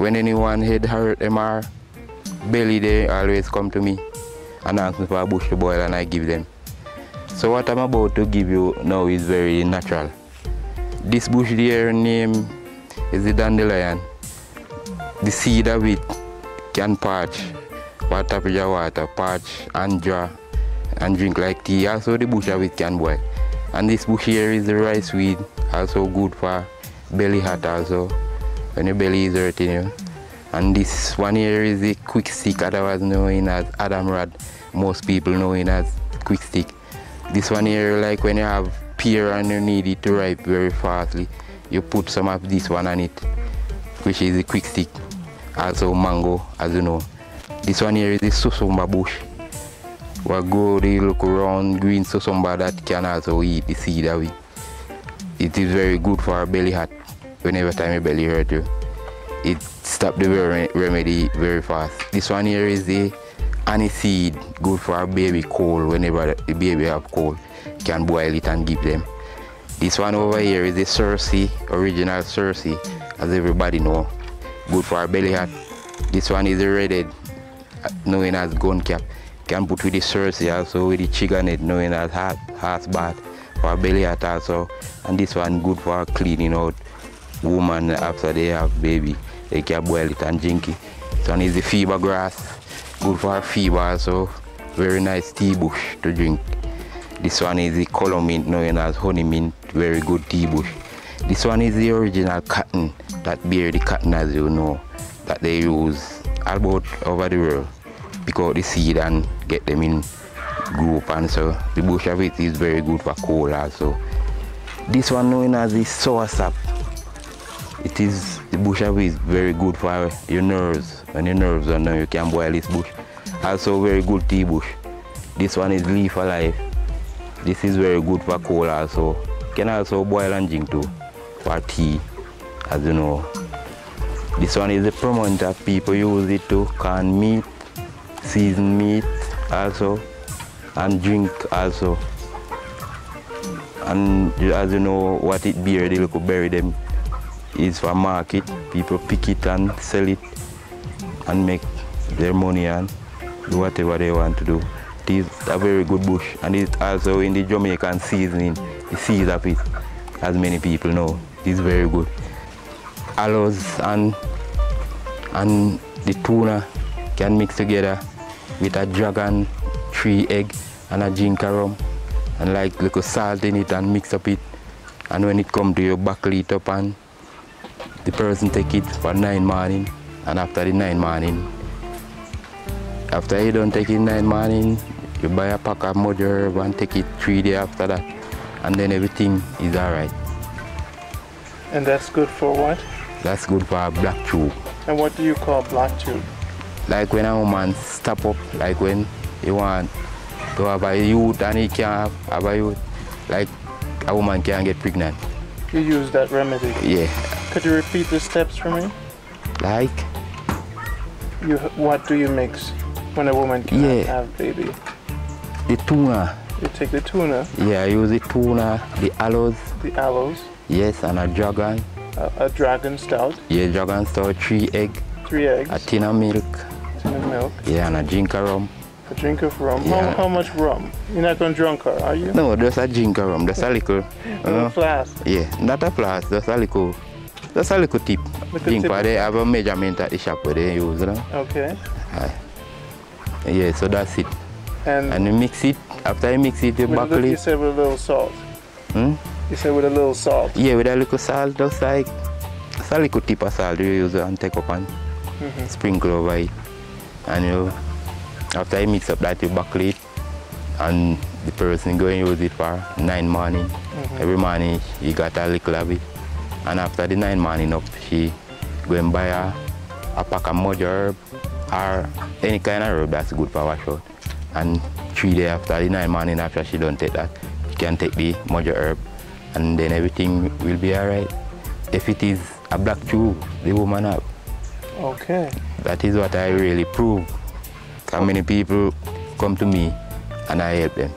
when anyone head hurt them or belly, they always come to me and ask me for a bush to boil, and I give them. So what I'm about to give you now is very natural. This bush here name is the Dandelion. The seed of it can parch, what temperature water, parch and draw and drink like tea. Also the bush of it can boil. And this bush here is the rice weed, also good for belly hurt also, when your belly is hurting you. And this one here is the quick stick, otherwise known as Adam Rod. Most people know it as quick stick. This one here, like when you have pear and you need it to ripe very fastly, you put some of this one on it, which is the quick stick. Also mango, as you know. This one here is the susumba bush. We grow the little round green susumba that can also eat the seed of it. It is very good for our belly hurt. Whenever time your belly hurt you, it stops the remedy very fast. This one here is the aniseed, good for our baby cold. Whenever the baby have cold, can boil it and give them. This one over here is the Cerasee, original Cerasee, as everybody know, good for our belly hurt. This one is the redhead, known as gun cap. Can put with the Cerasee, also with the chiganet, known as horse bath, for our belly hurt also. And this one good for cleaning out woman after they have baby. They can boil it and drink it. This one is the fever grass, good for fever also. Very nice tea bush to drink. This one is the color mint, known as honey mint, very good tea bush. This one is the original cotton, that bear the cotton, as you know, that they use all about over the world. Pick out the seed and get them in group, and so the bush of it is very good for cold also. This one known as the sour sap. It is, the bush of it is very good for your nerves. When your nerves are now, you can boil this bush. Also very good tea bush. This one is leaf alive. This is very good for cold also. Can also boil and drink too, for tea, as you know. This one is the prominent that people use it to can meat, seasoned meat also, and drink also. And as you know, what it bear, the little berry them is for market. People pick it and sell it and make their money and do whatever they want to do. It is a very good bush, and it's also in the Jamaican seasoning, the seeds of it, as many people know. It is very good. Aloes and the tuna can mix together with a dragon tree egg and a ginger rum, and like little salt in it and mix up it. And when it comes to you, buckle it up and the person take it for 9 morning, and after the 9 morning, after you don't take it 9 morning, you buy a pack of mud herb and take it 3 days after that, and then everything is alright. And that's good for what? That's good for a black tube. And what do you call black tube? Like when a woman stop up, like when you want to have a youth and he can't have a youth, like a woman can't get pregnant. You use that remedy? Yeah. Could you repeat the steps for me? Like? What do you mix when a woman can't have baby? The tuna. You take the tuna? Yeah, I use the tuna, the aloes. The aloes? Yes, and a dragon. A dragon stout? Yeah, dragon stout, 3 eggs. 3 eggs? A tin of milk. Tin of milk? Yeah, and a drink of rum. A drink of rum? Yeah. How much rum? You're not going to drunk her, are you? No, just a drink of rum, just a little. A flask? Yeah, not a flask, just a little tip. Drink for they have a measurement at the shop where they use, you know? Okay. Yeah, so that's it. And you mix it. After you mix it, you buckle it. You said with a little salt? You said with a little salt? Yeah, with a little salt, just like a little tip of salt you use and take up and sprinkle over it. And you, after you mix up that, you buckle it, and the person go and use it for 9 morning. Every morning you got a little of it. And after the 9 morning up, she go and buy a pack of mud herb or any kind of herb that's good for wash out. And 3 days after the 9 morning, after she don't take that, she can take the mud herb, and then everything will be alright. If it is a black tube, the woman have. Okay. That is what I really prove. How many people come to me and I help them,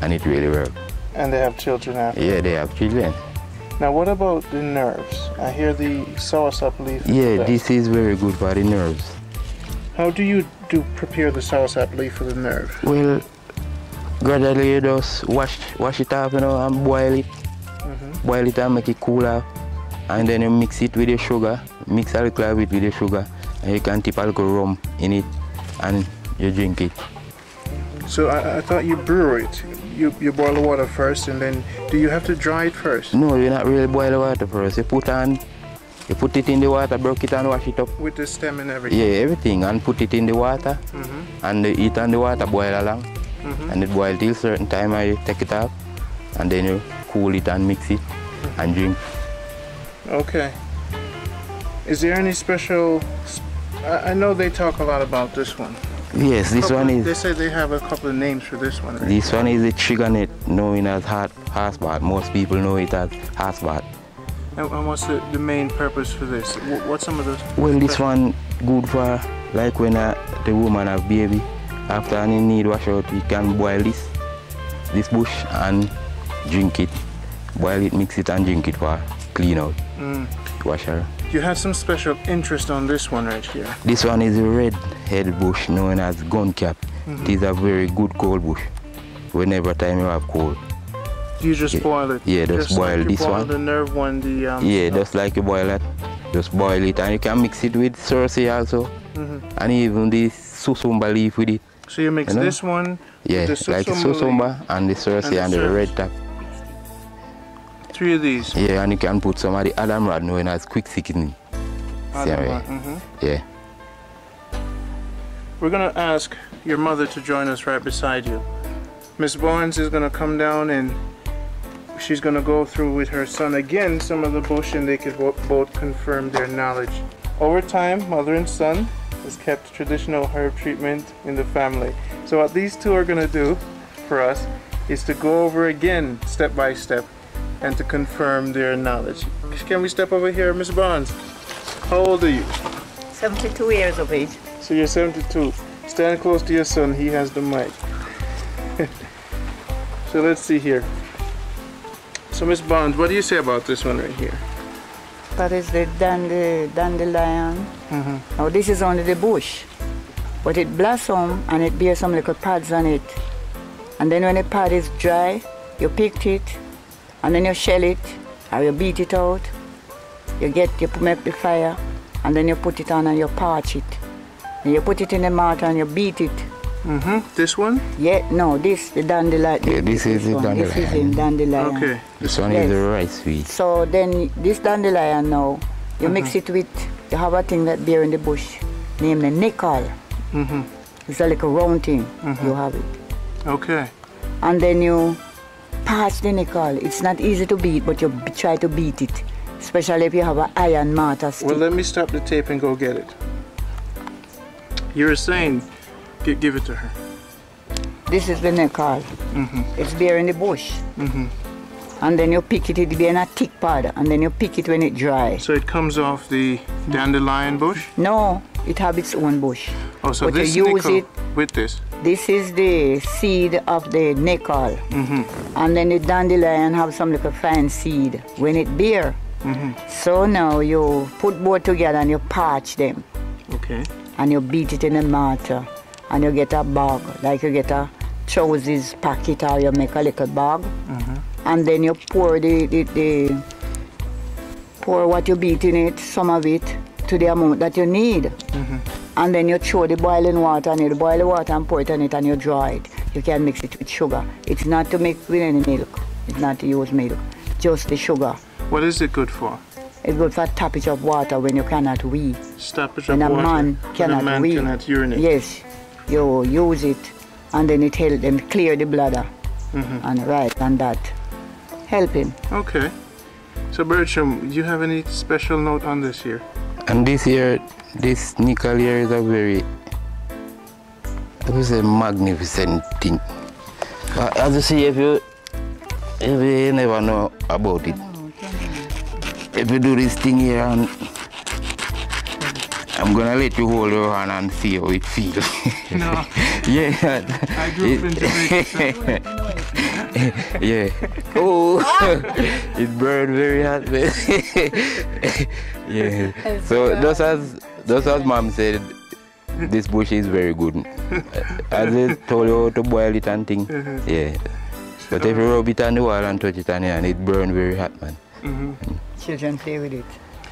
and it really works. And they have children after? Yeah, they have children. Now, what about the nerves? I hear the soursop leaf. Yeah, this is very good for the nerves. How do you prepare the soursop leaf for the nerve? Well, gradually you just wash it off, you know, and boil it. Boil it and make it cool off. And then you mix it with the sugar. Mix a little of it with the sugar. And you can tip a little rum in it and you drink it. So I thought you brew it. You boil the water first, and then do you have to dry it first? No, you not really boil the water first. You put it in the water, broke it and wash it up. With the stem and everything? Yeah, everything. And put it in the water. And the heat and the water boil along. And it boil till certain time and you take it off. And then you cool it and mix it and drink. Okay. Is there any special... I know they talk a lot about this one. Yes, this one is... They say they have a couple of names for this one, right? This one is the trigger net, known as horse bath. Most people know it as horse bath. And what's the main purpose for this? What's some of those? Well, this one good for like when the woman have baby. After any need wash out, we can boil this bush and drink it. Boil it, mix it and drink it for clean out. Wash her. You had some special interest on this one right here. This one is a red head bush known as gun cap. It is a very good cold bush. Whenever time you have cold. You just boil it? Yeah, just boil like this boil one. The nerve one, yeah, just like you boil it. Just boil it and you can mix it with Cerasee also. And even the susumba leaf with it. So you mix this one with the like the susumba and the Cerasee and the red top. 3 of these? Yeah, and you can put some of the Adam rod known as quick sickening. Yeah. We're going to ask your mother to join us right beside you. Miss Barnes is going to come down and she's going to go through with her son again some of the bush, and they could both confirm their knowledge. Over time, mother and son has kept traditional herb treatment in the family. So what these two are going to do for us is to go over again step by step and to confirm their knowledge. Can we step over here, Miss Barnes? How old are you? 72 years of age. So you're 72. Stand close to your son, he has the mic. So let's see here. So Miss Barnes, what do you say about this one right here? That is the dandelion. Now this is only the bush, but it blossoms and it bears some little pads on it. And then when the pad is dry, you pick it, and then you shell it, or you beat it out. You make the fire, and then you put it on and you parch it. And you put it in the mortar and you beat it. This one? Yeah, no, the dandelion. Yeah, this is the dandelion. This is in dandelion. Okay. This one is the rice sweet. So then this dandelion now, you mix it with, you have a thing that bear in the bush, named the nickel. It's a little round thing, you have it. Okay. And then you parch the nickel. It's not easy to beat, but you try to beat it, especially if you have an iron mortar stick. Well, let me stop the tape and go get it. You were saying, give it to her. This is the nickel. It's bear in the bush. And then you pick it, it be in a thick powder, and then you pick it when it dries. So it comes off the dandelion bush? No, it have its own bush. Oh, so but this you use nickel it with this? This is the seed of the nickel. And then the dandelion have some little fine seed when it bear. So now you put both together and you parch them. Okay. And you beat it in a mortar. And you get a bag, like you get a trousers packet, or you make a little bag. And then you pour pour what you beat in it, some of it, to the amount that you need. And then you throw the boiling water on it. You boil the water and pour it on it and you dry it. You can mix it with sugar. It's not to mix with any milk. It's not to use milk. Just the sugar. What is it good for? It's good for stoppage of water when you cannot wee. Stoppage of water? When a man wee. cannot urinate? Yes. You use it and then it helps them clear the bladder. And and that helping. Okay. So Bertram, do you have any special note on this here? And this here, this nickel here is a very, I would say, magnificent thing. But as you see, if you never know about it, if you do this thing here, and I'm gonna let you hold your hand and see how it feels. No. Yeah. I grew up in Jamaica. Yeah. Oh, it burned very hot. Man. Yeah. So just as mom said, this bush is very good. As they told you how to boil it and things. Yeah. But if you rub it on the wall and touch it on your hand, it burns very hot, man. Children play with it.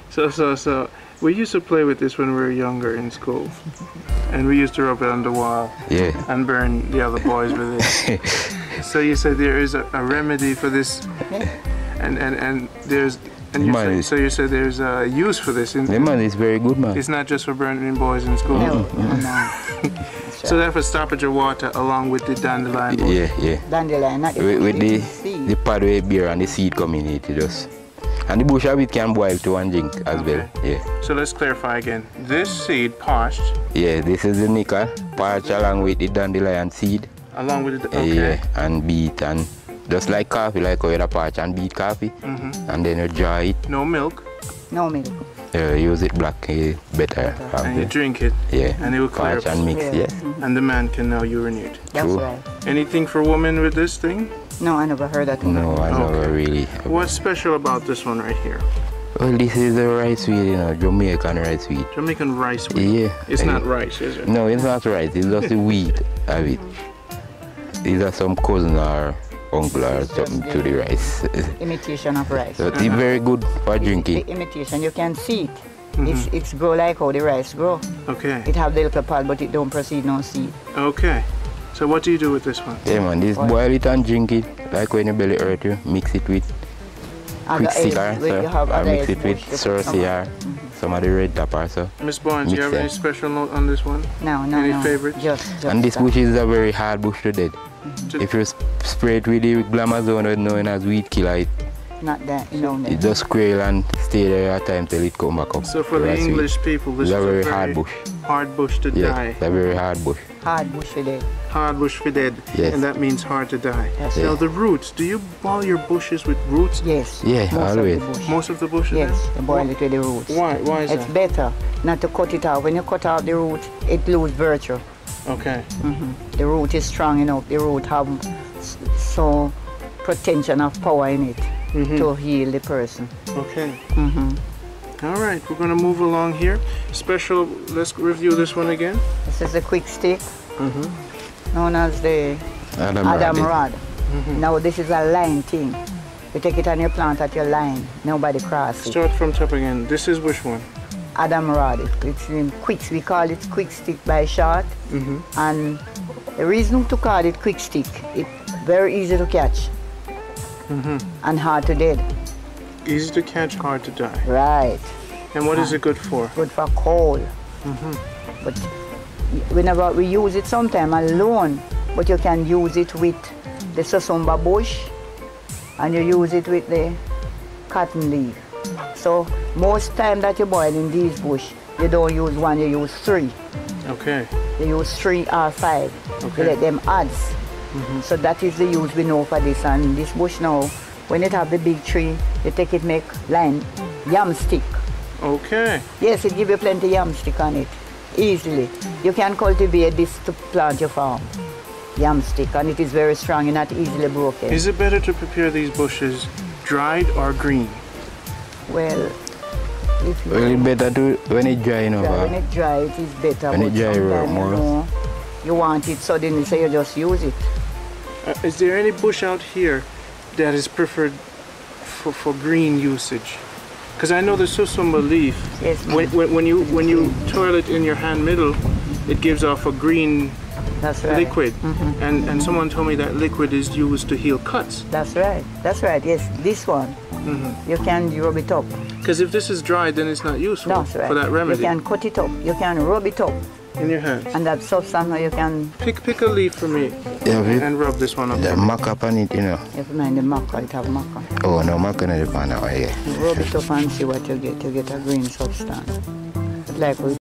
So we used to play with this when we were younger in school, and we used to rub it on the wall. Yeah. And burn the other boys with it. So you said there is a remedy for this, and there's. And you said there's a use for this. Yeah, man, it's very good, man. It's not just for burning boys in school. No. So that's for stoppage of water along with the dandelion bush. Yeah. Dandelion, not with the pod where beer and the seed coming in it, just. And the bush of it can boil to and drink as well. Yeah. So let's clarify again. This seed parched. Yeah, this is the nickel parched along with the dandelion seed. Along with it. Okay. Yeah, and beat and. Just like coffee, like how you parch and beat coffee, and then you dry it. No milk? No milk. Use it black, better. And you drink it? Yeah. And it will clear parch and mix, yeah. And the man can now urinate? That's True. right. Anything for women with this thing? No, I never heard that. No, I never really. What's special about this one right here? Well, this is a rice wheat, Jamaican rice wheat. Jamaican rice wheat? Yeah. It's not rice, is it? No, it's not rice. It's just the wheat of it. These are some cousin or uncle or something to the rice. Imitation of rice. So it's very good for drinking. The imitation, you can see it. It's grow like how the rice grow. Okay. It have the little pod, but it don't proceed no seed. Okay. So what do you do with this one? Yeah, man, this boil it and drink it. Like when your belly hurt you, mix it with quick stick or mix it with Cerasee or some of the red pepper. So Miss Barnes, do you have any special note on this one? No. Any favorites? Just and this bush is a very hard bush to dead. If you spray it with the glamazone, known as weed killer, it not that, it just squirrel and stay there at time till it come back up. So for the English people, this is a very hard bush. Hard bush to die. It's a very hard bush. Hard bush for dead. Hard bush for dead. Yes. And that means hard to die. Yes. Now the roots, do you boil your bushes with roots? Yes. Yeah, always. Most of the bushes? Yes, you boil it with the roots. Why is It's that? better not to cut it out. When you cut out the root, it loses virtue. Okay. The root is strong enough. The root have so potential of power in it to heal the person. Okay. All right, we're going to move along here. Special, let's review this one again. This is a quick stick, known as the Adam rod. Now this is a line thing. You take it and you plant at your line. Nobody cross it. Start from top again. This is which one? Adam rod. It's in quicks. We call it quick stick by short. And the reason to call it quick stick, it's very easy to catch and hard to dead. Easy to catch, hard to die. Right. And what is it good for? Good for cold. But whenever we use it sometime alone, but you can use it with the sosumba bush and you use it with the cotton leaf. So most time that you boil in these bush, you don't use one, you use three. Okay. You use 3 or 5. Okay. You let them adds. So that is the use we know for this. And this bush now, when it have the big tree, you take it, make line, yam stick. Okay. Yes, it give you plenty yam stick on it, easily. You can cultivate this to plant your farm. Yam stick, and it is very strong and not easily broken. Is it better to prepare these bushes dried or green? Well, if you it's better to when it dry, when it dry, it is better. When it but dry, sometimes, more. You want it suddenly, so you just use it. Is there any bush out here that is preferred for green usage? Because I know the susumba leaf, Yes, when you twirl it in your hand middle, it gives off a green that's right. liquid. And someone told me that liquid is used to heal cuts. That's right. That's right. Yes, this one. You can rub it up. Because if this is dried, then it's not useful That's right. for that remedy. You can cut it up. You can rub it up. In your hands. And that substance you can... Pick a leaf for me and rub this one up. The maca upon it, You have to mind the maca, it have maca. Oh, no, maca in the pan, yeah. Rub it up and see what you get. You get a green substance. Like we